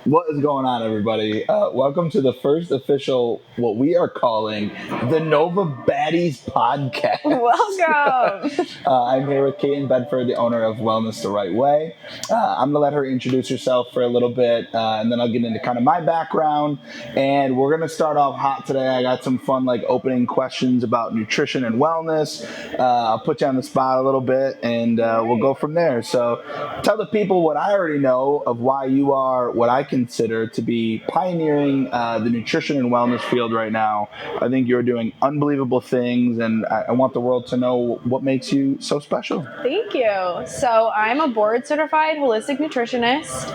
What is going on, everybody? Welcome to the first official, what we are calling the Nova Baddies podcast. Welcome. I'm here with Kate in Bedford, the owner of Wellness the Right Way. I'm going to let her introduce herself for a little bit, and then I'll get into kind of my background. And we're going to start off hot today. I got some fun, opening questions about nutrition and wellness. I'll put you on the spot a little bit, and we'll go from there. So tell the people what I already know of why you are what I consider to be pioneering the nutrition and wellness field right now. I think you're doing unbelievable things, and I want the world to know what makes you so special. Thank you. So I'm a board certified holistic nutritionist,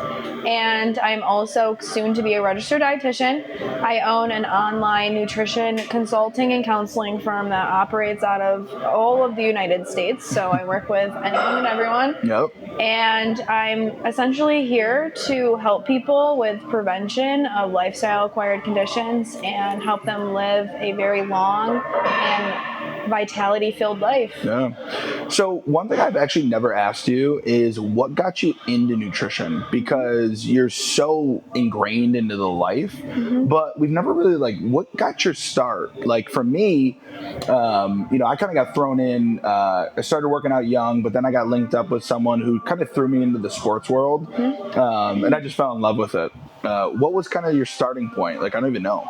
and I'm also soon to be a registered dietitian. I own an online nutrition consulting and counseling firm that operates out of all of the United States. So I work with anyone and everyone. Yep. And I'm essentially here to help people with prevention of lifestyle acquired conditions and help them live a very long and vitality filled life. Yeah. So one thing I've actually never asked you is what got you into nutrition, because you're so ingrained into the life, but we've never really what got your start? For me, I kind of got thrown in. I started working out young, but then I got linked up with someone who kind of threw me into the sports world, and I just fell in love with it. What was kind of your starting point? I don't even know.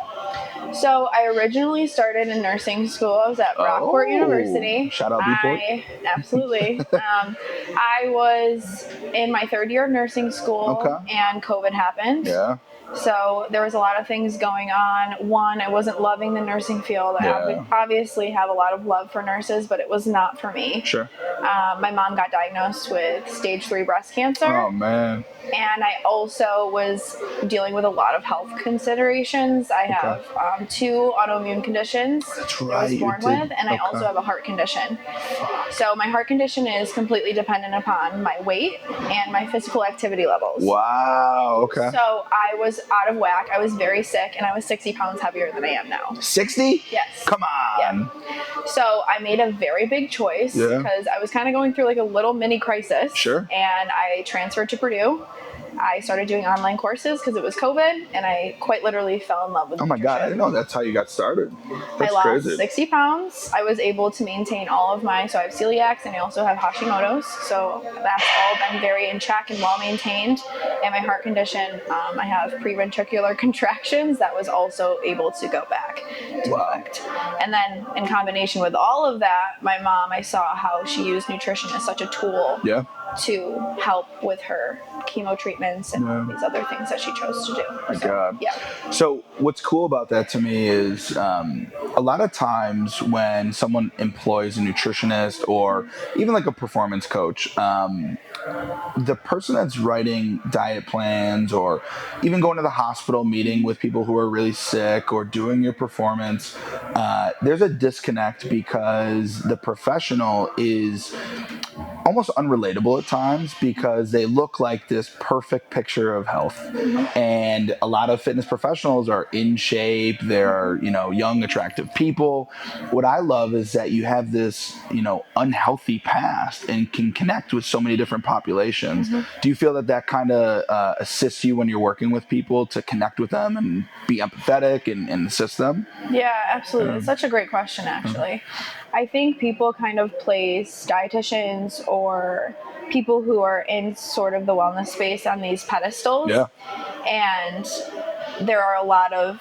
So I originally started in nursing school. I was at Rockport University. Shout out Newport. Absolutely. I was in my third year of nursing school, and COVID happened. Yeah. So there was a lot of things going on. One, I wasn't loving the nursing field. I obviously have a lot of love for nurses, but it was not for me. Sure. My mom got diagnosed with stage 3 breast cancer. Oh, man. And I also was dealing with a lot of health considerations. I have 2 autoimmune conditions that I was born with, and I also have a heart condition. So my heart condition is completely dependent upon my weight and my physical activity levels. Wow, okay. So I was out of whack. I was very sick, and I was 60 pounds heavier than I am now. 60? Yes. Come on. Yeah. So I made a very big choice because I was kind of going through a little mini crisis. Sure. And I transferred to Purdue. I started doing online courses because it was COVID, and I quite literally fell in love with nutrition. God, I didn't know that's how you got started. That's I lost crazy. 60 pounds. I was able to maintain all of so I have celiacs, and I also have Hashimoto's, so that's all been very in check and well maintained. And my heart condition, I have preventricular contractions that was also able to go back to effect. And then in combination with all of that, my mom, I saw how she used nutrition as such a tool to help with her chemo treatments and these other things that she chose to do. My God. Yeah. So what's cool about that to me is a lot of times when someone employs a nutritionist or even a performance coach, the person that's writing diet plans or even going to the hospital meeting with people who are really sick or doing your performance, there's a disconnect because the professional is almost unrelatable at times because they look like this perfect picture of health. And a lot of fitness professionals are in shape. They're, young, attractive people. What I love is that you have this, unhealthy past and can connect with so many different populations. Do you feel that kind of assists you when you're working with people to connect with them and be empathetic and assist them? Yeah, absolutely. It's such a great question, actually. I think people kind of place dietitians or people who are in sort of the wellness space on these pedestals. Yeah. And there are a lot of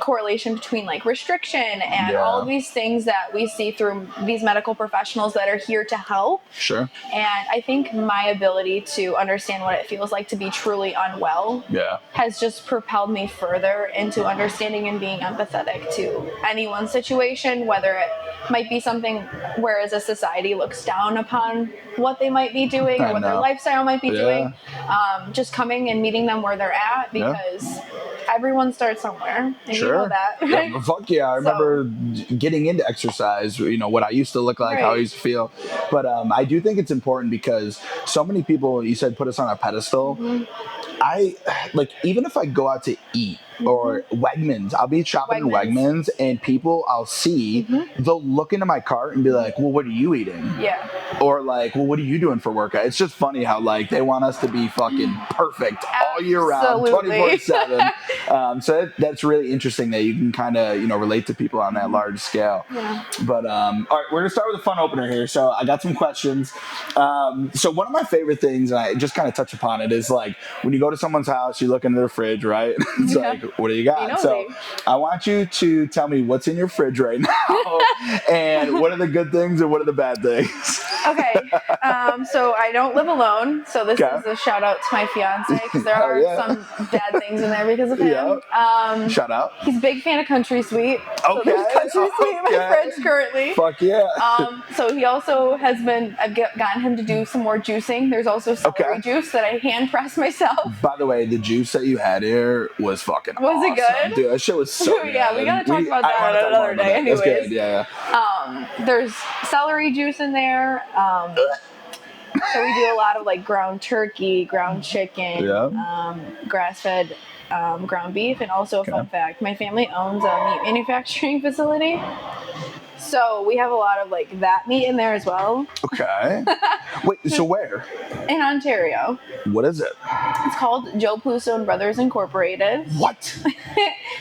correlation between restriction and all of these things that we see through these medical professionals that are here to help. Sure. And I think my ability to understand what it feels like to be truly unwell has just propelled me further into understanding and being empathetic to anyone's situation, whether it might be something where as a society looks down upon what they might be doing or what their lifestyle might be doing. Just coming and meeting them where they're at, because everyone starts somewhere, and you know that. Yeah, fuck yeah. I remember getting into exercise, what I used to look like, how I used to feel. But I do think it's important because so many people, you said, put us on a pedestal. I even if I go out to eat or Wegmans, I'll be shopping in Wegmans, and people I'll see, they'll look into my cart and be like, well, what are you eating? Yeah. Or like, well, what are you doing for work? It's just funny how like they want us to be fucking perfect all year round, Absolutely. 24/7. So that's really interesting that you can kind of relate to people on that large scale. Yeah. But all right, we're gonna start with a fun opener here. So I got some questions. So one of my favorite things, and I just kind of touch upon it, is like when you go to someone's house, you look into their fridge, right? It's like, what do you got? So I want you to tell me what's in your fridge right now, and what are the good things and what are the bad things. Okay, so I don't live alone, so this is a shout out to my fiance because there are some bad things in there because of him. Shout out. He's a big fan of Country Sweet. So there's Country Sweet in my fridge currently. Fuck yeah. So he also has been, I've gotten him to do some more juicing. There's also celery juice that I hand press myself. By the way, the juice that you had here was fucking awesome. Was it good? Dude, that shit was so good. Yeah, we gotta talk about that another day anyways. That's good, yeah. There's celery juice in there. So we do a lot of like ground turkey, ground chicken, grass-fed ground beef, and also a fun fact, my family owns a meat manufacturing facility. So we have a lot of like that meat in there as well. Okay. Wait, so where? In Ontario. What is it? It's called Joe Pluso and Brothers Incorporated. What?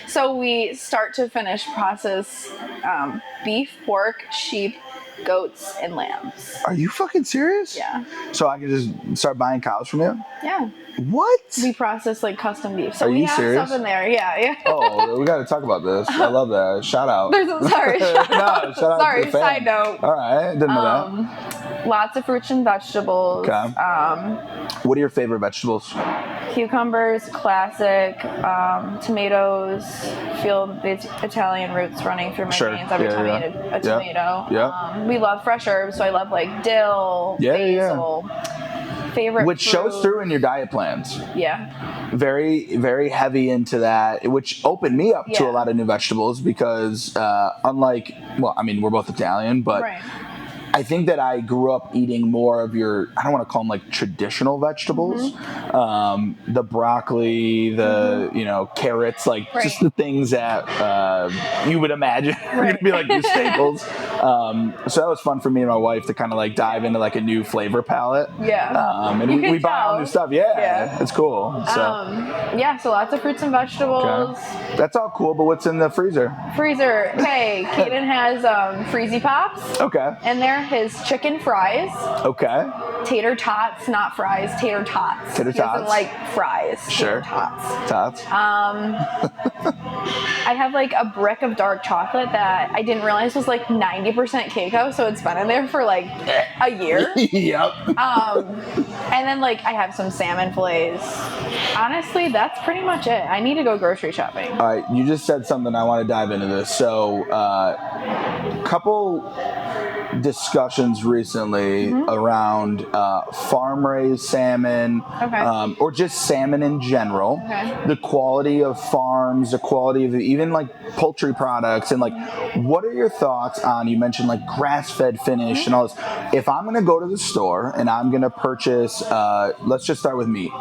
So we start to finish process beef, pork, sheep, goats, and lambs. Are you fucking serious? Yeah. So I can just start buying cows from you? Yeah. What? We process like custom beef. So Are we you have serious? stuff in there. Yeah. Oh, we got to talk about this. I love that. Shout out. Sorry. Shout out. Sorry, to the side note. All right. Didn't know that. Lots of fruits and vegetables. Okay. What are your favorite vegetables? Cucumbers, classic, tomatoes, feel the Italian roots running through my veins every time I eat a tomato. Yeah. We love fresh herbs, so I love like dill, basil. Favorite which shows through in your diet plans. Yeah. Very, very heavy into that, which opened me up to a lot of new vegetables because unlike, well, I mean, we're both Italian, but I think that I grew up eating more of your, I don't want to call them like traditional vegetables. The broccoli, the, carrots, like just the things that you would imagine are going to be like the staples. So that was fun for me and my wife to kind of like dive into like a new flavor palette. Yeah. And we buy all new stuff. Yeah. It's cool. So. So lots of fruits and vegetables. Okay. That's all cool, but what's in the freezer? Hey, Katelyn has Freezy Pops. Okay. And there his chicken fries. Okay. Tater tots, not fries, tater tots. Tater tots. He doesn't like fries. Sure. Tater tots. Tots. I have like a brick of dark chocolate that I didn't realize was like 90% cacao, so it's been in there for like a year. Yep. And then like I have some salmon fillets. Honestly, that's pretty much it. I need to go grocery shopping. All right, you just said something. I want to dive into this. So, couple discussions recently around farm raised salmon, or just salmon in general, the quality of farms, the quality of even like poultry products, and like what are your thoughts on, you mentioned like grass fed finish and all this. If I'm going to go to the store and I'm going to purchase, let's just start with meat.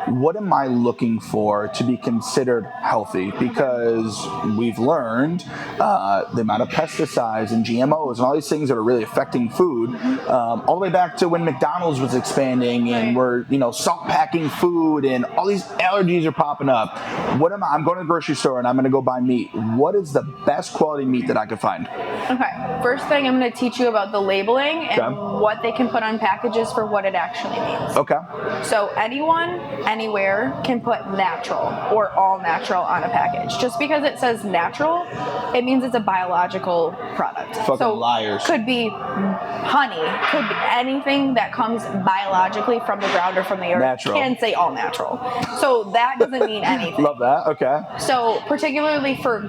What am I looking for to be considered healthy? Because we've learned the amount of pesticides and GMOs and all these things that are really affecting food, all the way back to when McDonald's was expanding and we're, salt packing food and all these allergies are popping up. I'm going to the grocery store and I'm going to go buy meat. What is the best quality meat that I could find? Okay. First thing, I'm going to teach you about the labeling and what they can put on packages for what it actually means. Okay. So anyone, anywhere can put natural or all natural on a package. Just because it says natural, it means it's a biological product. Fucking liars. Could be honey, could be anything that comes biologically from the ground or from the earth. Natural. Can say all natural. So that doesn't mean anything. Love that. Okay. So particularly for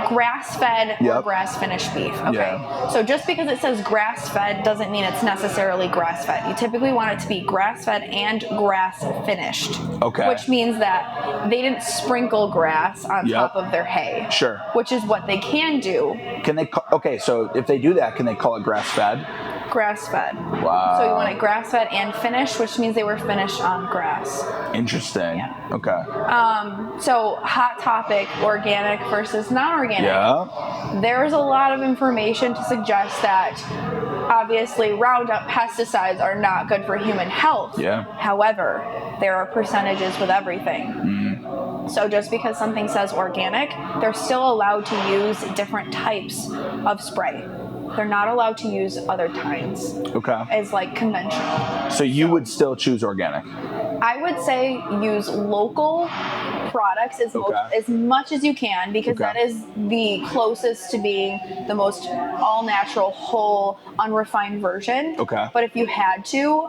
grass-fed or grass-finished beef. Okay. So just because it says grass-fed doesn't mean it's necessarily grass-fed. You typically want it to be grass-fed and grass-finished. Okay. Which means that they didn't sprinkle grass on top of their hay. Sure. Which is what they can do. Can they? Okay. So if they do that, can they call it grass-fed? Grass-fed. Wow. So you want it grass-fed and finished, which means they were finished on grass. Interesting. Yeah. Okay. So hot topic, organic versus non-organic. Yeah. There's a lot of information to suggest that obviously Roundup pesticides are not good for human health. Yeah. However, there are percentages with everything. So just because something says organic, they're still allowed to use different types of spray. They're not allowed to use other kinds. Okay. As like conventional. So you would still choose organic? I would say use local products as much as you can, because that is the closest to being the most all-natural, whole, unrefined version. Okay. But if you had to,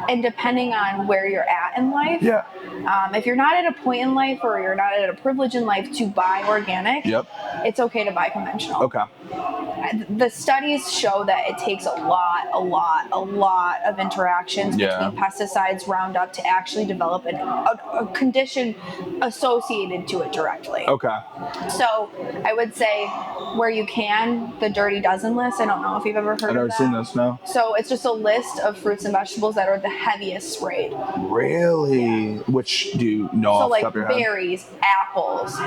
and depending on where you're at in life, if you're not at a point in life or you're not at a privilege in life to buy organic, it's okay to buy conventional. Okay. The studies show that it takes a lot of interactions between pesticides, Roundup, to actually develop a condition associated to it directly. Okay. So I would say where you can, the Dirty Dozen list. I don't know if you've ever heard of that. I've never seen this, no. So it's just a list of fruits and vegetables that are the heaviest sprayed. Really? Which do you know off the top of your head? Berries, apples.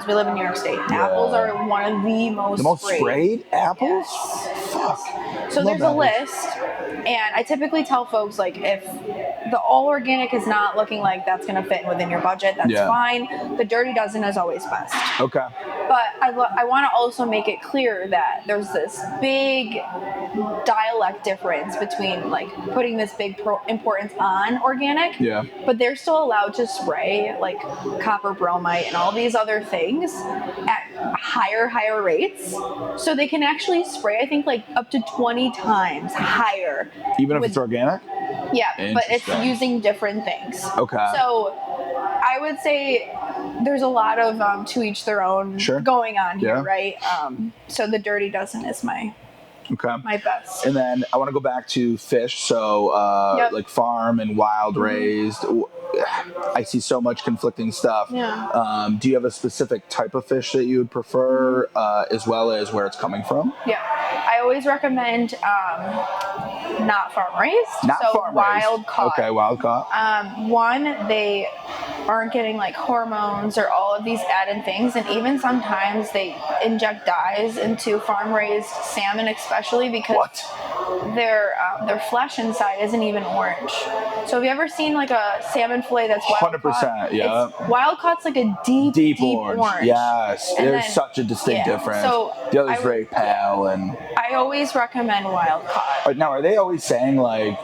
We live in New York State. Apples are one of the most sprayed. Apples? Yes. Fuck. So there's a list, and I typically tell folks, like, if the all organic is not looking like that's going to fit within your budget, that's fine. The Dirty Dozen is always best. Okay. But I want to also make it clear that there's this big dialect difference between like putting this big importance on organic, but they're still allowed to spray like copper bromide and all these other things at higher rates. So they can actually spray, I think, like up to 20 times higher. Even if it's organic? Yeah, but it's using different things. Okay. So I would say there's a lot of to each their own going on here, right? So the Dirty Dozen is my best. And then I want to go back to fish. So like farm and wild raised. I see so much conflicting stuff. Do you have a specific type of fish that you would prefer, as well as where it's coming from? Yeah, I always recommend not farm raised. Wild caught. Okay, wild caught. One, they aren't getting like hormones or all of these added things, and even sometimes they inject dyes into farm raised salmon, especially because their flesh inside isn't even orange. So have you ever seen like a salmon fillet that's wild 100%, caught? Wild caught's like a deep orange. Yes, and there's such a distinct difference. So the other's very pale, and I always recommend wild caught. Now, are they always saying like,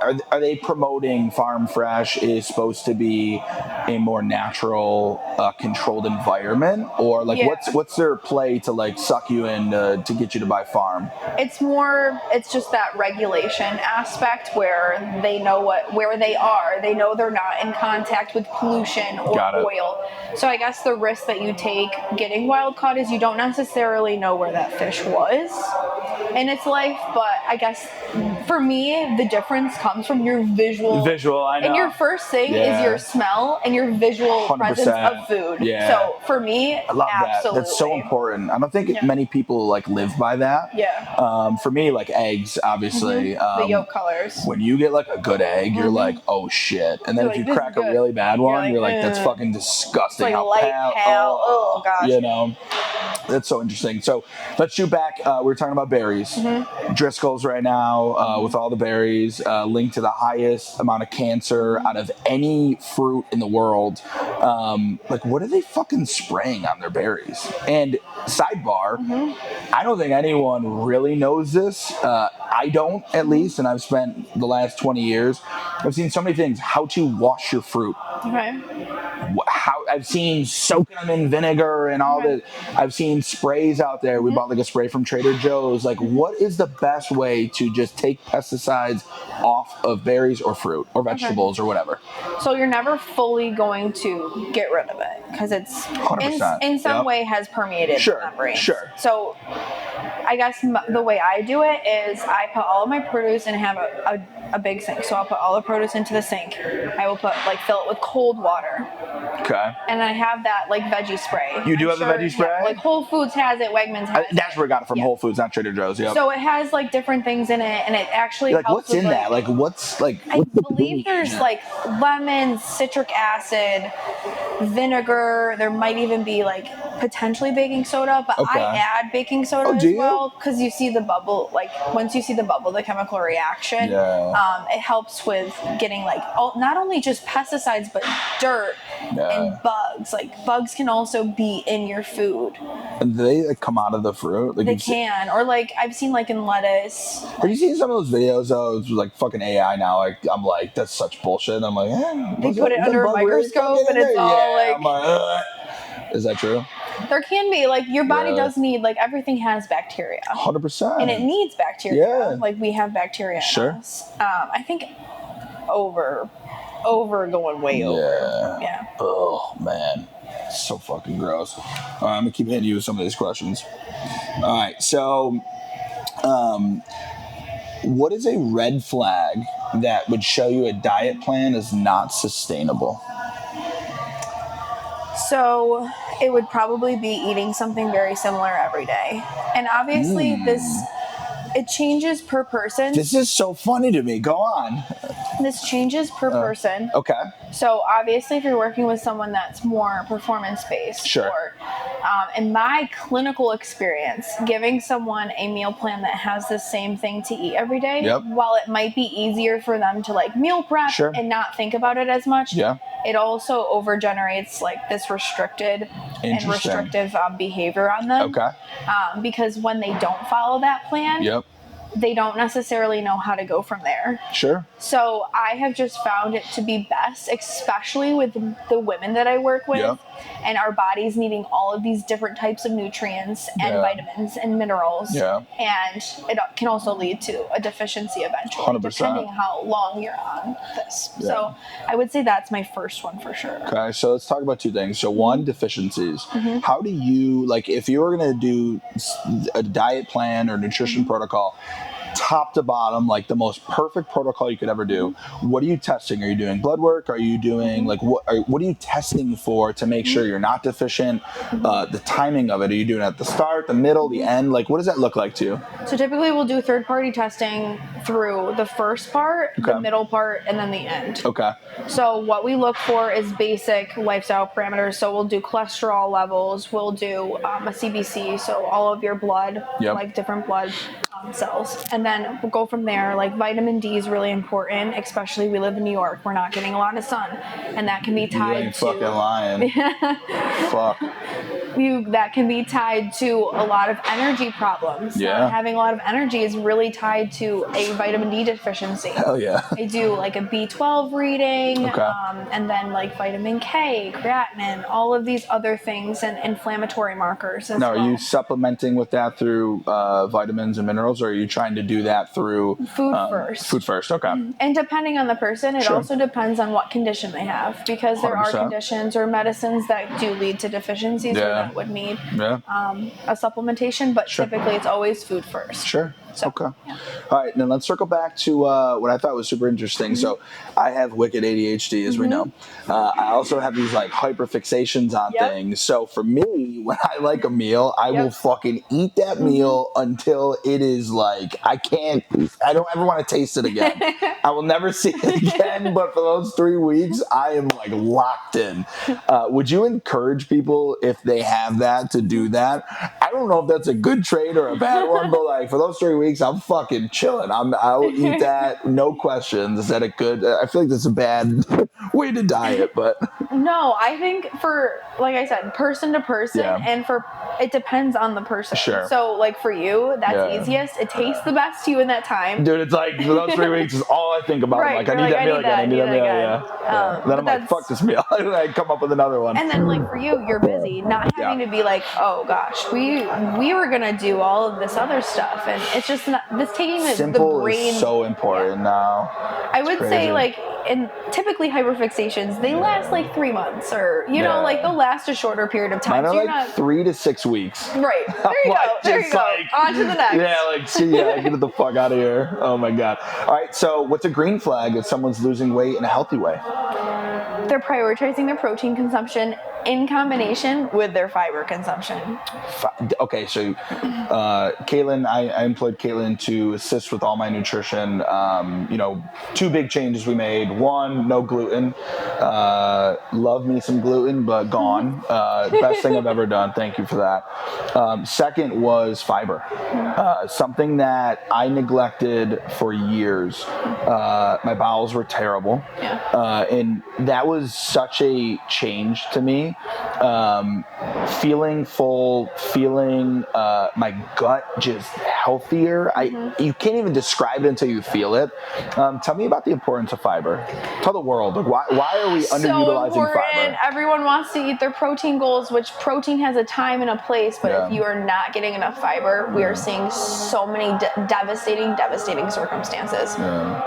are they promoting farm fresh is supposed to be a more natural, controlled environment, or like what's their play to like suck you in to get you to buy farm? It's just that regulation aspect where they know where they are. They know they're not in contact with pollution or oil. So I guess the risk that you take getting wild caught is you don't necessarily know where that fish was in its life. But I guess for me, the difference comes from your visual. I know. And your first thing is your smell and your visual 100%. Presence of food. Yeah. So for me, I love that. That's so important. I don't think many people like live by that. Yeah. For me, like eggs, obviously. The yolk colors. When you get like a good egg, you're like, oh shit. And then if you crack a really bad one, you're like, that's fucking disgusting. It's like light pale. Oh gosh. You know. That's so interesting. So let's shoot back. We were talking about berries. Driscoll's right now with all the berries, linked to the highest amount of cancer out of any fruit in the world. Like, what are they fucking spraying on their berries? And sidebar, I don't think anyone really knows this. I don't, at least, and I've spent the last 20 years. I've seen so many things. How to wash your fruit. How I've seen soaking them in vinegar and all that. I've seen sprays out there. We bought like a spray from Trader Joe's. Like, what is the best way to just take pesticides off of berries or fruit or vegetables or whatever? So you're never fully going to get rid of it because it's 100%. in some way has permeated the membrane. So I guess the way I do it is I put all of my produce and have a big sink. So I'll put all the produce into the sink. I will fill it with cold water. Okay. And I have that like veggie spray. You do have the veggie spray? Yeah, like Whole Foods has it, Wegmans has it. That's where I got it from, Whole Foods, not Trader Joe's. Yep. So it has like different things in it, and it actually like helps what's in that? Like what's like? I believe there's like lemon, citric acid, vinegar. There might even be like potentially baking soda, but Okay. I add baking soda do as you? well because you see the bubble. Like once you see the bubble, the chemical reaction, it helps with getting like not only just pesticides but dirt and bugs. Like bugs can also be in your food. And do they like come out of the fruit? Like they can, or like I've seen like in lettuce. Have you seen some of those videos though? It's like fucking AI now. Like I'm like, that's such bullshit. I'm like, they put it under a microscope and it's all like. I'm like, ugh. Is that true? There can be, like, your body does need, like, everything has bacteria. 100%. And it needs bacteria. Yeah. Like, we have bacteria in us. I think over going way over. Yeah. Oh, man. So fucking gross. All right, I'm going to keep hitting you with some of these questions. All right, so what is a red flag that would show you a diet plan is not sustainable? So it would probably be eating something very similar every day. And obviously it changes per person. This is so funny to me. Go on. This changes per person. Okay. So obviously if you're working with someone that's more performance-based. Sure. Or in my clinical experience, giving someone a meal plan that has the same thing to eat every day, while it might be easier for them to like meal prep and not think about it as much, it also over-generates like this restrictive behavior on them. Okay. Because when they don't follow that plan, they don't necessarily know how to go from there. Sure. So I have just found it to be best, especially with the women that I work with, and our bodies needing all of these different types of nutrients and vitamins and minerals. And it can also lead to a deficiency eventually, 100%. depending how long you're on this. So I would say that's my first one for sure. Okay, so let's talk about two things. So one, deficiencies. How do you, like, if you were going to do a diet plan or nutrition protocol, top to bottom, like the most perfect protocol you could ever do, what are you testing? Are you doing blood work? Are you doing like what are you testing for to make sure you're not deficient? The timing of it, are you doing it at the start, the middle, the end? Like what does that look like to you? So typically we'll do third-party testing through the first part, the middle part, and then the end. Okay. So what we look for is basic lifestyle parameters. So we'll do cholesterol levels, we'll do a CBC, so all of your blood, like different blood cells. And then we'll go from there. Like vitamin D is really important, especially we live in New York. We're not getting a lot of sun. And that can be tied you ain't fucking lying. Fuck. That can be tied to a lot of energy problems. Having a lot of energy is really tied to a vitamin D deficiency. Hell yeah. I do like a B12 reading, and then like vitamin K, creatinine, all of these other things, and inflammatory markers as well. Now, are you supplementing with that through vitamins and minerals, or are you trying to do that through food first? Food first, okay. And depending on the person, it also depends on what condition they have, because there 100%. Are conditions or medicines that do lead to deficiencies that would need a supplementation, but typically it's always food first. Sure. So, all right, then let's circle back to what I thought was super interesting. So I have wicked ADHD, as we know. I also have these like hyperfixations on things. So for me, when I like a meal, I will fucking eat that meal until it is like I don't ever want to taste it again. I will never see it again, but for those 3 weeks, I am like locked in. Would you encourage people, if they have that, to do that? I don't know if that's a good trait or a bad one, but like for those 3 weeks, I'm fucking chilling. I'll eat that, no questions. Is that a good? I feel like that's a bad way to diet, but no, I think for, like I said, person to person, and it depends on the person. Sure. So like for you, that's easiest. It tastes the best to you in that time. Dude, it's like for those 3 weeks is all I think about. Like I need that meal again. I need that meal. Then I'm like, fuck this meal. And I come up with another one. And then like for you, you're busy, not having to be like, oh gosh, we were gonna do all of this other stuff, and it's just not this taking the brain. Is so important now. I would say like typically hyperfixations, they last like 3 months, or you know, like they'll last a shorter period of time. Mine are like 3 to 6 weeks. Right. There you go. There you go. On to the next. Yeah, like see ya, get the fuck out of here. Oh my god. All right, so what's a green flag if someone's losing weight in a healthy way? They're prioritizing their protein consumption in combination with their fiber consumption. Okay, so Katelyn, I employed Katelyn to assist with all my nutrition. You know, 2 big changes we made. 1, no gluten. Love me some gluten, but gone. Best thing I've ever done. Thank you for that. Second was fiber. Something that I neglected for years. My bowels were terrible. Yeah. And that was such a change to me. Feeling full, feeling my gut just healthier. You can't even describe it until you feel it. Tell me about the importance of fiber. Tell the world, like, why are we underutilizing fiber? Everyone wants to eat their protein goals, which protein has a time and a place, but if you are not getting enough fiber, we are seeing so many devastating circumstances.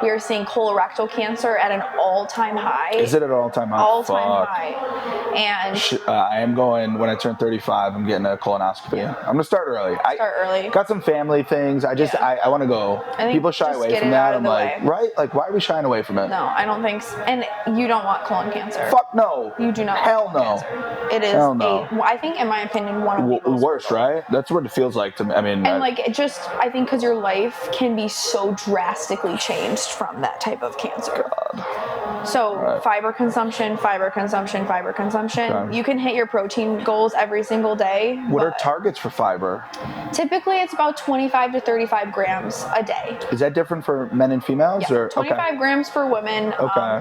We are seeing colorectal cancer at an all-time high. Is it at an all-time high? All-time high. And I am going, when I turn 35, I'm getting a colonoscopy. Yeah. I'm going to start early. Start early. Got some family things. I want to go. People shy away from that. I'm like, right? Like, why are we shying away from it? No, I don't think so. And you don't want colon cancer. Fuck no. You do not Hell want colon no. cancer. It is Hell no. I think, in my opinion, one of the worst, right? That's what it feels like to me. I mean, and I think because your life can be so drastically changed from that type of cancer. God. So fiber consumption. Okay. You can hit your protein goals every single day. What are targets for fiber? Typically, it's about 25 to 35 grams a day. Is that different for men and females? Yeah, 25 grams for women,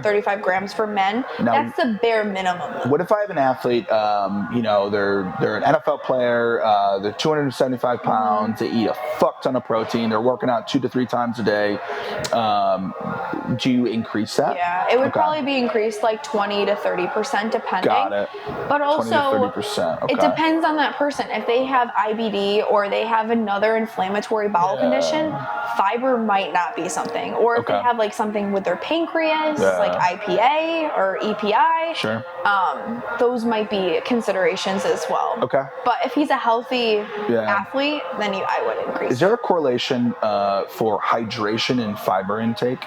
35 grams for men. Now, that's the bare minimum. What if I have an athlete, you know, they're an NFL player, they're 275 pounds, they eat a fuck ton of protein, they're working out 2 to 3 times a day. Do you increase that? Yeah, it would probably be increased like 20 to 30% depending. Got it. But also, 20 to 30%. Okay. It depends on that person. If they have IBD or they have another inflammatory bowel condition, fiber might not be something. Or if they have like something with their pancreas, like IPA or EPI, sure. Those might be considerations as well. Okay. But if he's a healthy athlete, then I would increase. Is there a correlation for hydration and fiber intake?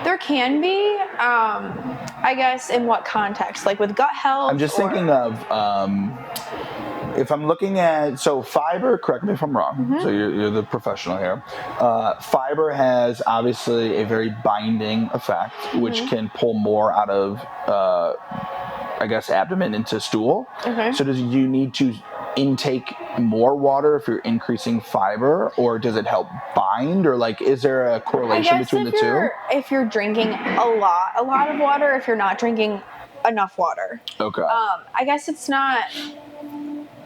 There can be, I guess, in what context? Like with gut health? I'm just thinking of, if I'm looking at, so fiber, correct me if I'm wrong, so you're the professional here. Fiber has obviously a very binding effect, which can pull more out of, I guess, abdomen into stool. Okay. So do you need to intake more water if you're increasing fiber, or does it help bind, or like is there a correlation between the two? If you're drinking a lot of water, if you're not drinking enough water. Okay. I guess it's not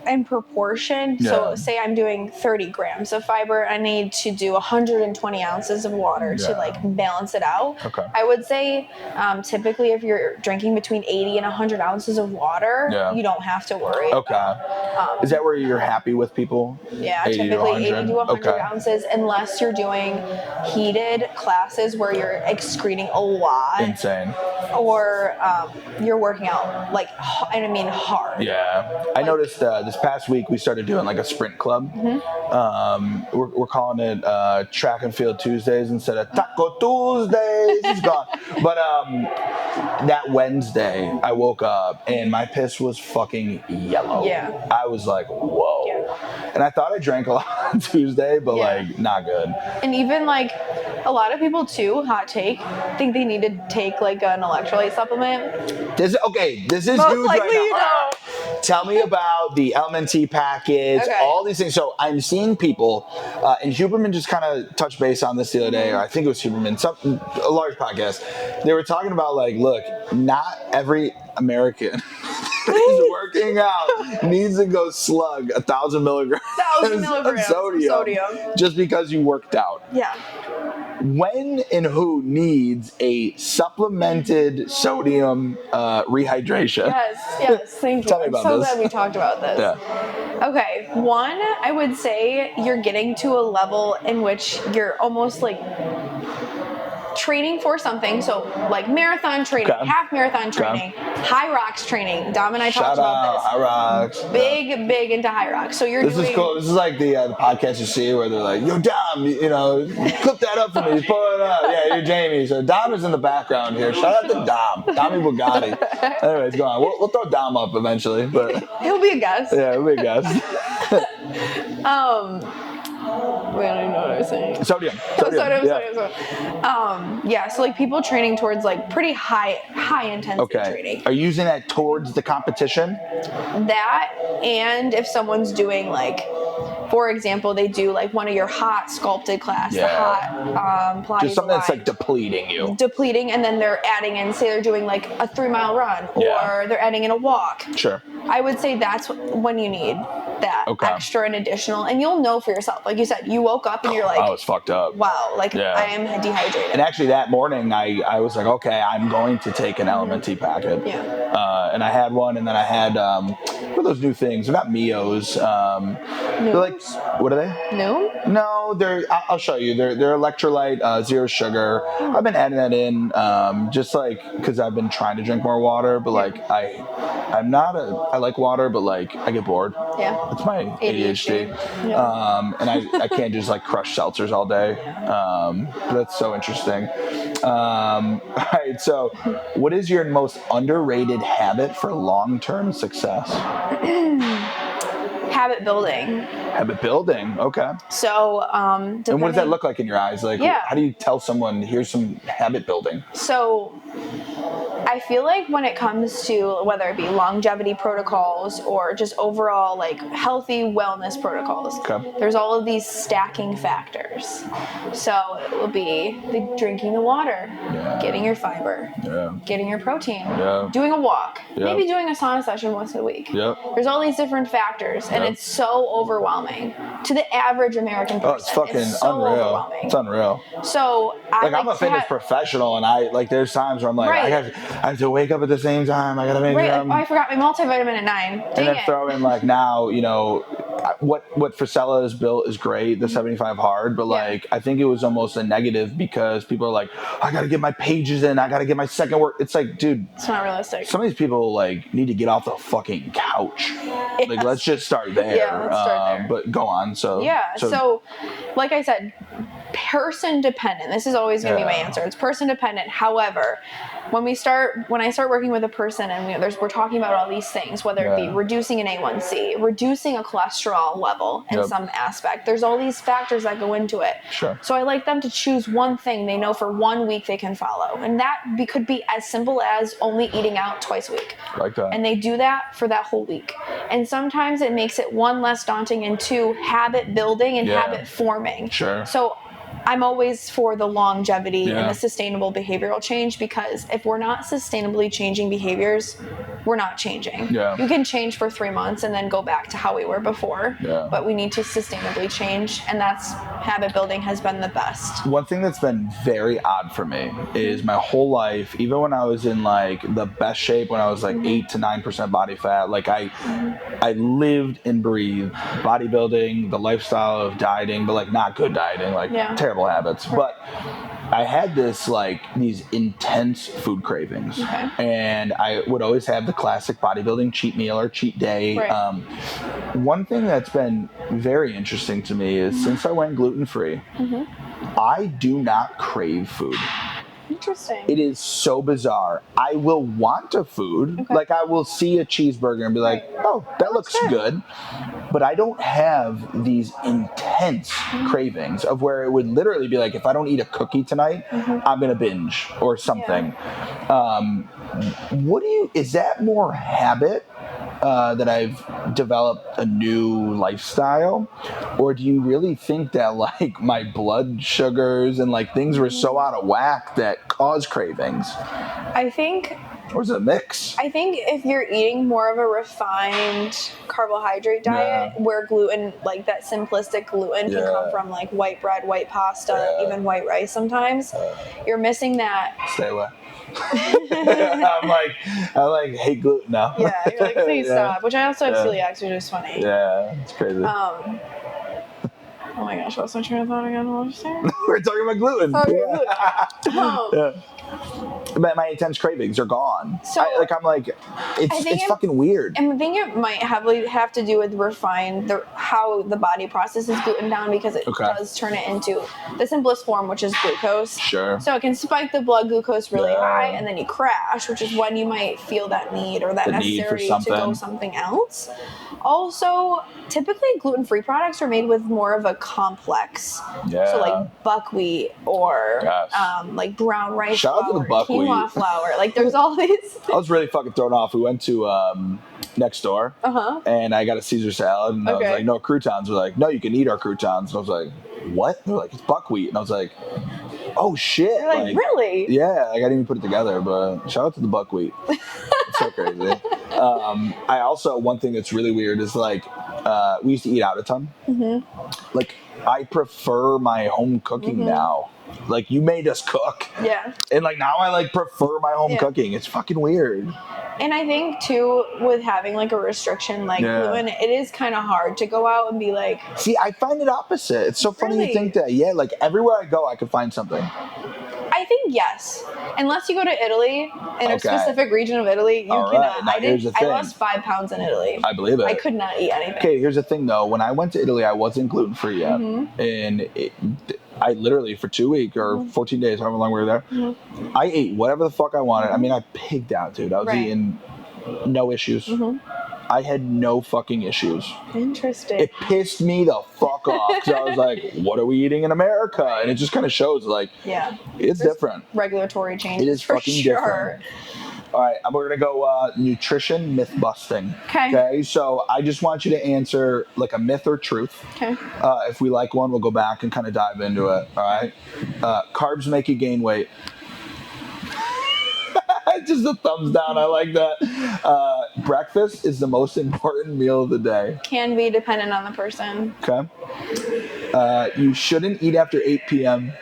in proportion. So say I'm doing 30 grams of fiber, I need to do 120 ounces of water to like balance it out. Okay. I would say typically if you're drinking between 80 and 100 ounces of water, you don't have to worry. Okay. Is that where you're happy with people? Yeah, typically 80 to 100 ounces, unless you're doing heated classes where you're excreting a lot. Insane. Or you're working out like, and I mean hard. Yeah. I noticed this past week we started doing like a sprint club. We're calling it Track and Field Tuesdays instead of Taco Tuesdays. It's gone. But that Wednesday I woke up and my piss was fucking yellow. Yeah. I was like, whoa. Yeah. And I thought I drank a lot on Tuesday, but like not good. And even like a lot of people too, hot take, think they need to take like an electrolyte supplement. This is most huge likely right you now. don't. Tell me about the LMNT package, all these things. So I'm seeing people, and Huberman just kind of touched base on this the other day, or I think it was Huberman, a large podcast. They were talking about like, look, not every American who's working out needs to go slug 1,000 milligrams of sodium just because you worked out. Yeah. When and who needs a supplemented sodium rehydration? Yes, thank you. Tell me about I'm so this. glad we talked about this. Yeah. Okay, one, I would say you're getting to a level in which you're almost like training for something, so like marathon training, half marathon training, high rocks training. Dom and I talked about this. High rocks. Big into high rocks. So This is cool. This is like the podcast you see where they're like, yo, Dom, clip that up for me. He's pulling it up. Yeah, you're Jamie. So Dom is in the background here. Shout out to Dom. Tommy Bugatti. Anyways, go on. We'll throw Dom up eventually. But he'll be a guest. Yeah, he'll be a guest. Wait, I don't know what I was saying. Sodium. Yeah, so like people training towards like pretty high intensity training. Are you using that towards the competition? That, and if someone's doing like, for example, they do like one of your hot sculpted class, the hot Pilates. Just something that's like depleting you. And then they're adding in, say they're doing like a 3-mile run, or they're adding in a walk. Sure. I would say that's when you need that extra and additional, and you'll know for yourself. Like you said, you woke up and you're like, oh, it's fucked up. Wow, like I am dehydrated. And actually that morning I was like, okay, I'm going to take an LMNT packet. And I had one, and then I had what are those new things? They're not Mios. They're like, what are they? No, they're. I'll show you. They're electrolyte, 0 sugar. I've been adding that in, just like because I've been trying to drink more water, but like I like water, but like I get bored. Yeah, it's my ADHD. And I can't just like crush seltzers all day. But that's so interesting. All right, so what is your most underrated habit for long-term success? Habit building. Okay. So, and what does that look like in your eyes? Like, how do you tell someone, here's some habit building? So, I feel like when it comes to whether it be longevity protocols or just overall like healthy wellness protocols, there's all of these stacking factors. So it will be drinking the water, getting your fiber, getting your protein, doing a walk, maybe doing a sauna session once a week. There's all these different factors, and it's so overwhelming to the average American person. Oh, it's fucking unreal. It's unreal. So I'm a fitness professional, and I like there's times where I'm like, I have to wake up at the same time. I gotta make I forgot my multivitamin at 9. And then throw in like now, what Frisella has built is great, the 75 hard, but like I think it was almost a negative because people are like, I gotta get my pages in, I gotta get my second work. It's like, dude, it's not realistic. Some of these people like need to get off the fucking couch. Like let's just start there. Let's start there. But go on. So like I said, person dependent. This is always going to be my answer. It's person dependent. However, when I start working with a person and we're talking about all these things, whether it be reducing an A1C, reducing a cholesterol level in some aspect, there's all these factors that go into it. Sure. So I like them to choose one thing they know for 1 week they can follow. And that could be as simple as only eating out twice a week. Like that. And they do that for that whole week. And sometimes it makes it 1, less daunting, and 2, habit building and habit forming. Sure. So I'm always for the longevity and the sustainable behavioral change, because if we're not sustainably changing behaviors, we're not changing. You can change for 3 months and then go back to how we were before, but we need to sustainably change, and that's habit building has been the best. One thing that's been very odd for me is my whole life, even when I was in like the best shape, when I was like 8 to 9% body fat, like I lived and breathed bodybuilding, the lifestyle of dieting, but like not good dieting, like terrible habits. But I had these intense food cravings, and I would always have the classic bodybuilding cheat meal or cheat day. One thing that's been very interesting to me is since I went gluten-free, I do not crave food. Interesting. It is so bizarre. I will want a food. Like I will see a cheeseburger and be like, oh, that looks good. But I don't have these intense cravings of where it would literally be like, if I don't eat a cookie tonight, I'm going to binge or something. Is that more habit? That I've developed a new lifestyle, or do you really think that like my blood sugars and like things were so out of whack that cause cravings? I think, or is it a mix? I think if you're eating more of a refined carbohydrate diet where gluten, like that simplistic gluten can come from like white bread, white pasta, even white rice sometimes, you're missing that. Stay away. I like hate gluten now. You're like, please stop. Which I also have celiac, which is funny. Yeah, it's crazy. Oh my gosh, what's my train of thought again? What was I saying? We're talking about gluten. Oh, But my intense cravings are gone. So, it's fucking weird. And I think it might have to do with how the body processes gluten down, because it does turn it into the simplest form, which is glucose. Sure. So it can spike the blood glucose really high, and then you crash, which is when you might feel that need or that necessity to go something else. Also, typically gluten-free products are made with more of a complex. Yeah. So like buckwheat or like brown rice flour, quinoa flour. Like there's all these. I was really fucking thrown off. We went to next door, and I got a Caesar salad, and I was like, no croutons. They're like, no, you can eat our croutons. And I was like, what? They're like, it's buckwheat. And I was like, oh shit. You're like, really? Yeah, like I didn't even put it together, but shout out to the buckwheat. It's so crazy. I also, one thing that's really weird is like, we used to eat out a ton. Like, I prefer my home cooking now. Like, you made us cook. Yeah. And like now I like prefer my home cooking. It's fucking weird. And I think too, with having like a restriction like gluten, it is kind of hard to go out and be like. See, I find it opposite. It's so funny you think that. Yeah, like everywhere I go, I could find something. I think yes, unless you go to Italy, in a specific region of Italy, you cannot. Now, I lost 5 pounds in Italy. I believe it. I could not eat anything. Okay, here's the thing though. When I went to Italy, I wasn't gluten free yet, and I literally for 2 weeks or 14 days, however long we were there, I ate whatever the fuck I wanted. I mean, I pigged out, dude. I was eating no issues. I had no fucking issues. Interesting. It pissed me the fuck off because I was like, what are we eating in America? And it just kind of shows like, it's different. Regulatory changes. It is for fucking sure. different. All right, we're going to go nutrition myth busting. Okay, so I just want you to answer like a myth or truth. Okay. If we like one, we'll go back and kind of dive into it. All right. Carbs make you gain weight. Just a thumbs down. I like that. Breakfast is the most important meal of the day. Can be dependent on the person. Okay. You shouldn't eat after 8 p.m.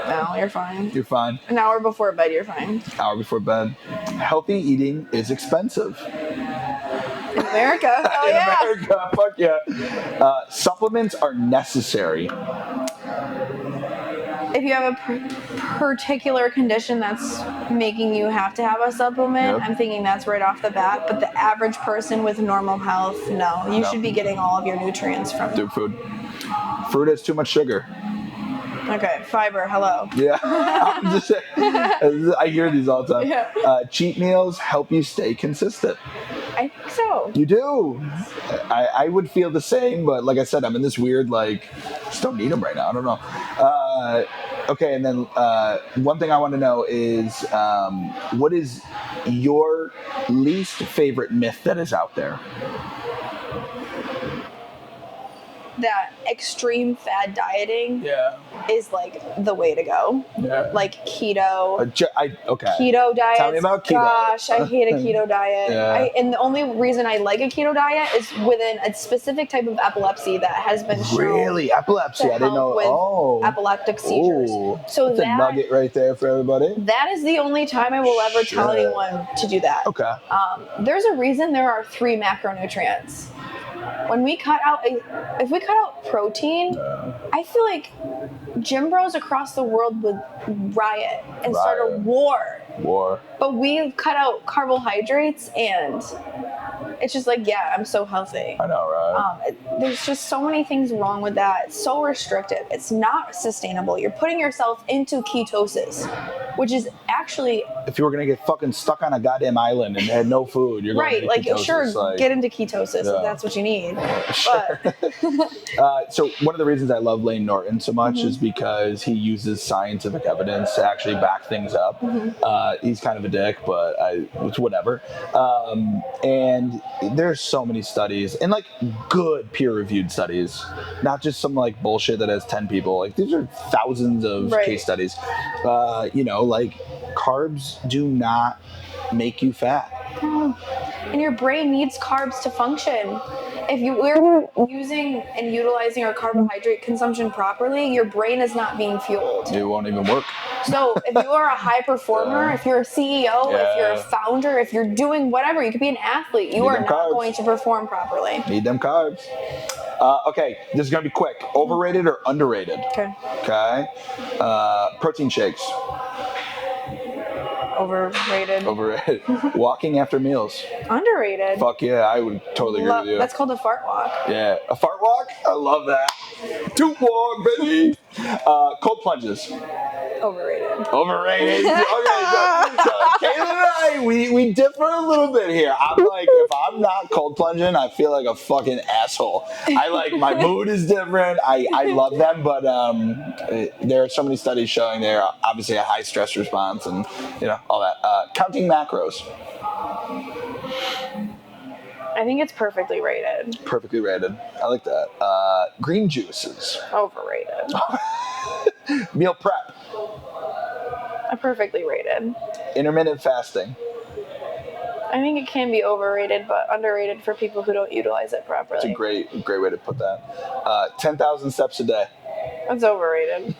No, you're fine. You're fine. An hour before bed, you're fine. Hour before bed. Healthy eating is expensive. In America. Oh, yeah. In America. Fuck yeah. Supplements are necessary. If you have a particular condition that's making you have to have a supplement, I'm thinking that's right off the bat. But the average person with normal health, no. You should be getting all of your nutrients from food. Fruit has too much sugar. Okay, fiber, hello. Yeah, I'm just saying, I hear these all the time. Yeah. Cheat meals help you stay consistent. I think so. You do. I would feel the same, but like I said, I'm in this weird, like, just don't need them right now. I don't know. Okay, and then one thing I want to know is what is your least favorite myth that is out there? That extreme fad dieting is like the way to go. Yeah. Like keto. Keto diet. Tell me about keto. Gosh, I hate a keto diet. And the only reason I like a keto diet is within a specific type of epilepsy that has been shown. Really? Epilepsy? I didn't know. With epileptic seizures. So that's a nugget right there for everybody. That is the only time I will ever tell anyone to do that. Okay. There's a reason there are 3 macronutrients. When we if we cut out protein, I feel like gym bros across the world would riot and start a war. But we cut out carbohydrates and it's just like, I'm so healthy. I know, right? There's just so many things wrong with that. It's so restrictive. It's not sustainable. You're putting yourself into ketosis, which is actually... If you were going to get fucking stuck on a goddamn island and had no food, you're going to get ketosis. Get into ketosis if that's what you need. Sure. So one of the reasons I love Layne Norton so much is because he uses scientific evidence to actually back things up. He's kind of a dick, but it's whatever. And there's so many studies and like good peer-reviewed studies, not just some like bullshit that has 10 people. Like these are thousands of case studies. Like carbs do not make you fat. And your brain needs carbs to function. If we're using and utilizing our carbohydrate consumption properly, your brain is not being fueled. It won't even work. So if you are a high performer, if you're a CEO, if you're a founder, if you're doing whatever, you could be an athlete, you are not going to perform properly. Need them carbs. Okay, this is going to be quick. Overrated or underrated? Okay. Protein shakes. Overrated. Walking after meals. Underrated. Fuck yeah, I would totally agree with you. That's called a fart walk. Yeah, a fart walk? I love that. Toot walk, baby. Cold plunges. Overrated. Okay, so Katelyn and I, we differ a little bit here. I'm like, if I'm not cold plunging, I feel like a fucking asshole. My mood is different. I love them, but there are so many studies showing they're obviously a high stress response and all that. Counting macros. I think it's perfectly rated. Perfectly rated. I like that. Green juices. Overrated. Meal prep. Perfectly rated. Intermittent fasting. I think it can be overrated, but underrated for people who don't utilize it properly. It's a great way to put that. 10,000 steps a day. That's overrated.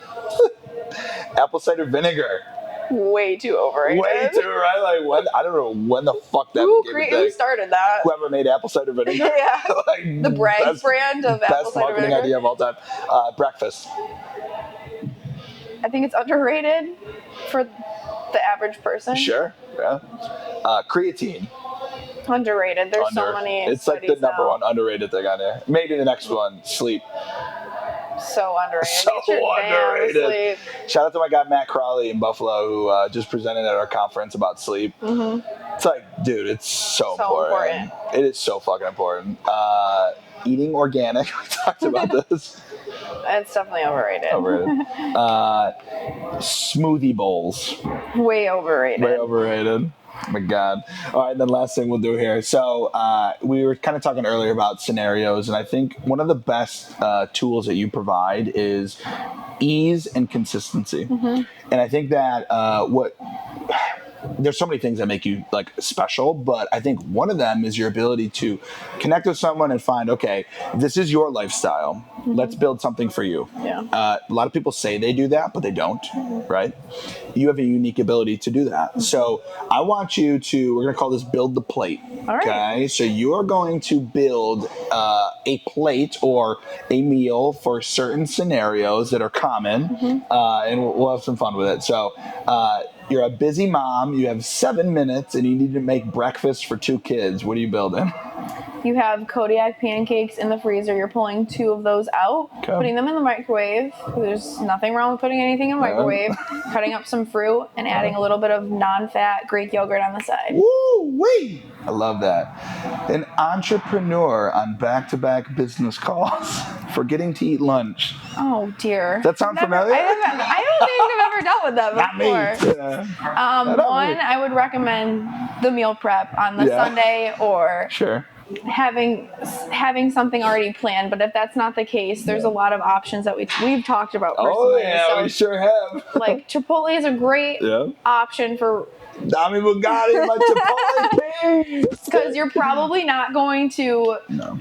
Apple cider vinegar. Way too overrated. Way too, right? I don't know when the fuck that became a thing. Who started that? Whoever made apple cider vinegar. Yeah. The Bragg's brand of apple cider vinegar. Best marketing idea of all time. Breakfast. I think it's underrated for the average person. Sure, yeah. Creatine. Underrated. There's so many. It's like the number one underrated thing on there. Maybe the next one, sleep. So underrated. So underrated. Shout out to my guy Matt Crawley in Buffalo who just presented at our conference about sleep. Mm-hmm. It's like, dude, it's so important. It is so fucking important. Eating organic. We talked about this. It's definitely overrated. Smoothie bowls. Way overrated. Oh my God. All right, then last thing we'll do here. So we were kind of talking earlier about scenarios, and I think one of the best tools that you provide is ease and consistency. Mm-hmm. And I think that there's so many things that make you special, but I think one of them is your ability to connect with someone and find, okay, this is your lifestyle. Mm-hmm. Let's build something for you. Yeah. A lot of people say they do that, but they don't, right? You have a unique ability to do that. Mm-hmm. So I want you to, we're going to call this build the plate. All right. Okay. So you are going to build a plate or a meal for certain scenarios that are common, mm-hmm. And we'll have some fun with it. So, you're a busy mom, you have 7 minutes, and you need to make breakfast for 2 kids. What are you building? You have Kodiak pancakes in the freezer. You're pulling 2 of those out, putting them in the microwave. There's nothing wrong with putting anything in the microwave. Cutting up some fruit and adding a little bit of non-fat Greek yogurt on the side. Woo-wee! I love that. An entrepreneur on back-to-back business calls, forgetting to eat lunch. Oh, dear. Does that sound familiar? I don't think I've ever dealt with that before. Not me. One, I would recommend the meal prep on the Sunday or having something already planned. But if that's not the case, there's a lot of options that we've talked about personally. Oh, yeah, so, we sure have. Chipotle is a great option for... Dami Bugatti, my Chipotle king. Because you're probably not going to... No.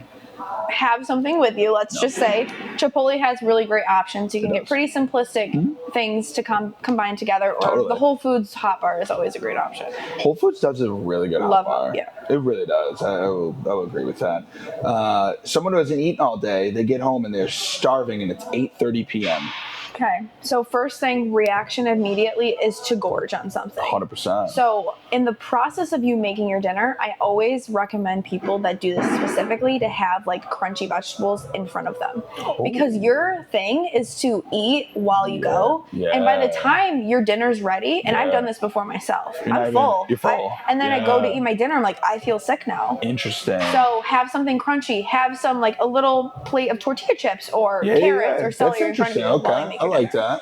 Have something with you. Let's just say Chipotle has really great options. You can get pretty simplistic things to combine together, or the Whole Foods hot bar is always a great option. Whole Foods does a really good hot bar. Yeah, it really does. I will agree with that. Someone who hasn't eaten all day, they get home and they're starving, and it's 8:30 p.m. Okay, so first thing, reaction immediately is to gorge on something. 100%. So in the process of you making your dinner, I always recommend people that do this specifically to have crunchy vegetables in front of them. Because your thing is to eat while you go. Yeah. And by the time your dinner's ready, and I've done this before myself, I'm full. You're full. And then I go to eat my dinner, I'm like, I feel sick now. Interesting. So have something crunchy. Have some a little plate of tortilla chips or carrots or celery in front of you. Okay. I like that.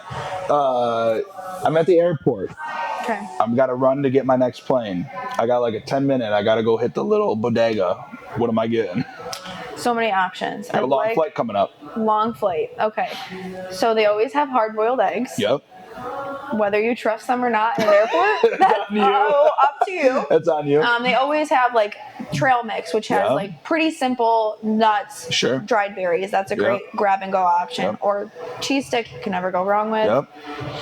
I'm at the airport. Okay. I've got to run to get my next plane. I got a 10-minute. I got to go hit the little bodega. What am I getting? So many options. I have a long flight coming up. Long flight. Okay. So they always have hard-boiled eggs. Yep. Whether you trust them or not in an airport, that's on you. up to you. That's on you. They always have like trail mix, which has like pretty simple nuts, dried berries. That's a great grab and go option. Or cheese stick, you can never go wrong with.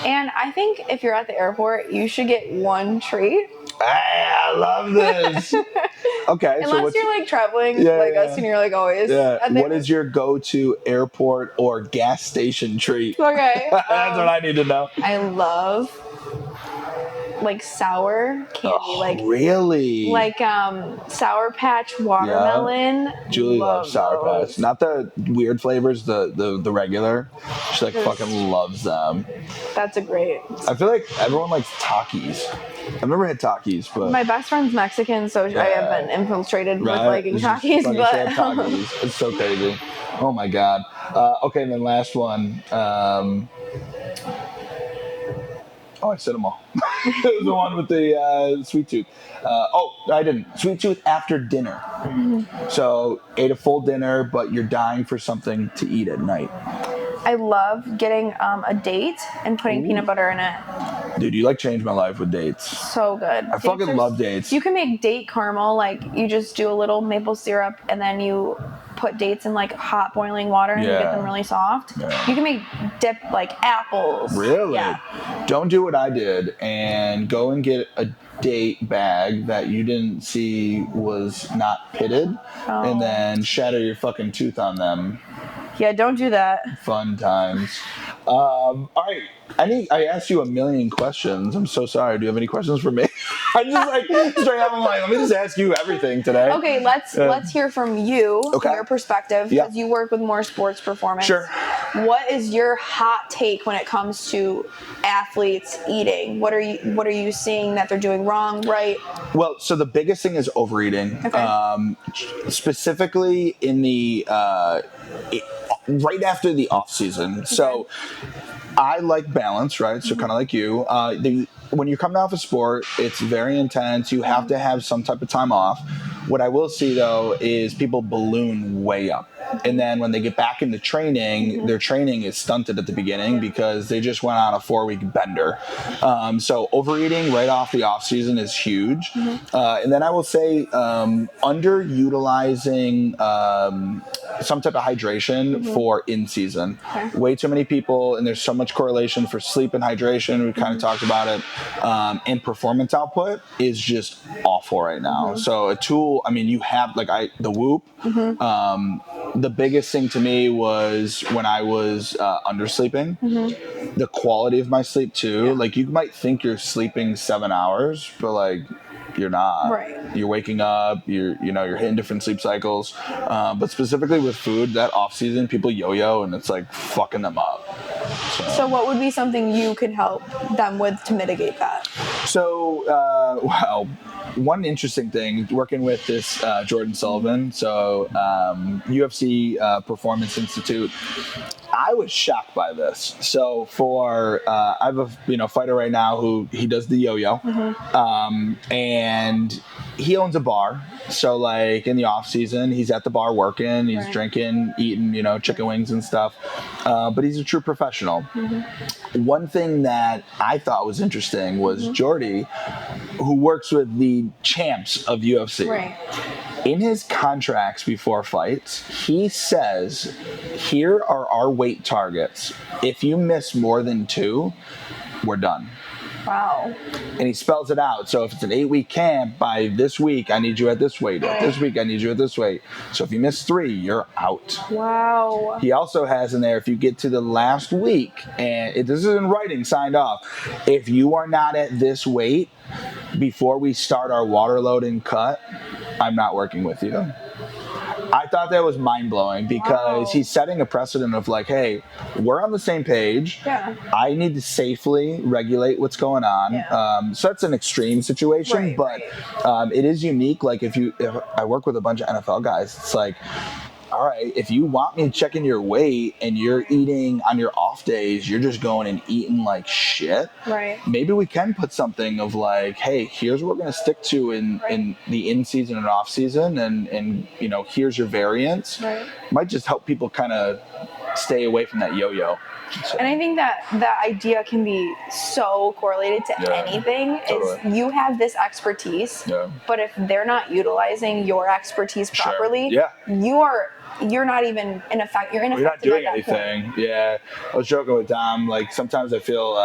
And I think if you're at the airport, you should get one treat. I love this. Okay. Unless you're like traveling like us and you're like always. What is your go-to airport or gas station treat? Okay. That's what I need to know. I love like sour candy, like really, like Sour Patch watermelon. Julie loves Sour Patch, not the weird flavors, the regular. She like fucking loves them. That's a great. I feel like everyone likes Takis. I've never had Takis, but my best friend's Mexican, so I have been infiltrated with liking Takis. But Takis. It's so crazy. Oh my god. Okay, and then last one. I said them all. It was the one with the sweet tooth. I didn't. Sweet tooth after dinner. So ate a full dinner, but you're dying for something to eat at night. I love getting a date and putting peanut butter in it. Dude, you like changed my life with dates. So good. I fucking love dates. You can make date caramel, like you just do a little maple syrup and then you put dates in like hot boiling water and you get them really soft. You can make dip like apples. Really? Yeah. Don't do what I did and go and get a date bag that you didn't see was not pitted and then shatter your fucking tooth on them. Yeah, don't do that. Fun times. All right. I asked you a million questions. I'm so sorry. Do you have any questions for me? I just like straight up. I'm like, let me just ask you everything today. Okay, let's hear from you, your perspective, because you work with more sports performance. Sure. What is your hot take when it comes to athletes eating? What are you seeing that they're doing wrong, right? Well, so the biggest thing is overeating. Okay. Specifically in the right after the off season. Okay. So I like balance, right? So kind of like you. When you're coming off a sport, it's very intense. You have to have some type of time off. What I will see, though, is people balloon way up. And then when they get back into training, their training is stunted at the beginning because they just went on a 4-week bender. So overeating right off the off season is huge. And then I will say underutilizing some type of hydration for in season. Way too many people, and there's so much correlation for sleep and hydration. We kind of talked about it. And performance output is just awful right now. So a tool, I mean, you have like the Whoop. The biggest thing to me was when I was undersleeping, the quality of my sleep too. Like you might think you're sleeping 7 hours, but like you're not. Right. You're waking up. You're hitting different sleep cycles. But specifically with food, that off season, people yo-yo and it's like fucking them up. So what would be something you could help them with to mitigate that? So, one interesting thing, working with this Jordan Sullivan, so UFC Performance Institute, I was shocked by this. So I have a fighter right now who he does the yo-yo, and he owns a bar. So like in the off season, he's at the bar working, he's drinking, eating, chicken wings and stuff. But he's a true professional. One thing that I thought was interesting was Jordy, who works with the champs of UFC. Right. In his contracts before fights, he says, here are our weight targets. If you miss more than 2, we're done. Wow. And he spells it out. So if it's an 8-week camp, by this week, I need you at this weight. At this week, I need you at this weight. So if you miss 3, you're out. Wow. He also has in there, if you get to the last week, and this is in writing, signed off, if you are not at this weight before we start our water load and cut, I'm not working with you. I thought that was mind-blowing because he's setting a precedent of like, hey, we're on the same page. Yeah. I need to safely regulate what's going on. Yeah. So that's an extreme situation, but it is unique. Like if I work with a bunch of NFL guys, it's like, all right, if you want me checking your weight and you're eating on your off days, you're just going and eating like shit. Right. Maybe we can put something of like, hey, here's what we're going to stick to in the in season and off season, and here's your variance. Right. Might just help people kind of stay away from that yo-yo. So, And I think that that idea can be so correlated to anything. totally. Is you have this expertise, but if they're not utilizing your expertise properly, you're not even in effect. You're not ineffective doing at that anything. point. Yeah, I was joking with Dom. Like sometimes I feel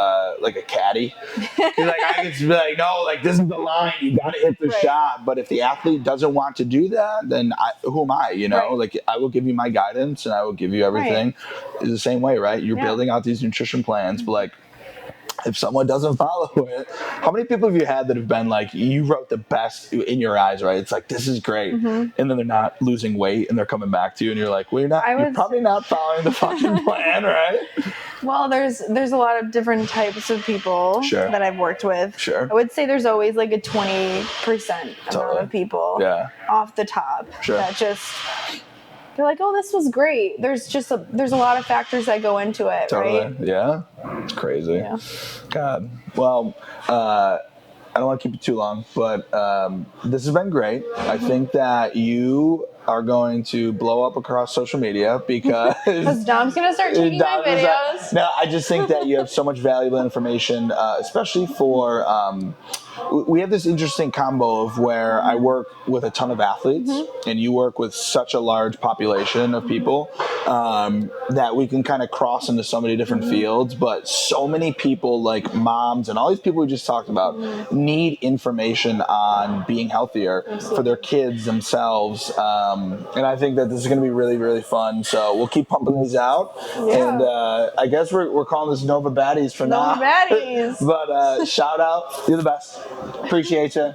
like a caddy. Like I can just be like, no, like this is the line. You got to hit the shot. But if the athlete doesn't want to do that, then who am I? You know, like I will give you my guidance and I will give you everything. It's the same way, right? You're building out these nutrition plans, but like, if someone doesn't follow it, how many people have you had that have been like, you wrote the best in your eyes, right? It's like, this is great. And then they're not losing weight and they're coming back to you and you're like, well, you're probably not following the fucking plan, right? Well, there's a lot of different types of people that I've worked with. I would say there's always like a 20% amount of people off the top that just... They're like, oh, this was great. There's a lot of factors that go into it, right? Yeah. It's crazy. Yeah. God. Well, I don't want to keep it too long, but this has been great. I think that you are going to blow up across social media because Dom's going to start taking my videos. No, I just think that you have so much valuable information, especially for... we have this interesting combo of where I work with a ton of athletes and you work with such a large population of people that we can kind of cross into so many different fields, but so many people like moms and all these people we just talked about need information on being healthier for their kids themselves. And I think that this is going to be really, really fun. So we'll keep pumping these out. And I guess we're calling this Nova Baddies for now. Nova Baddies. But shout out. You're the best. Appreciate you.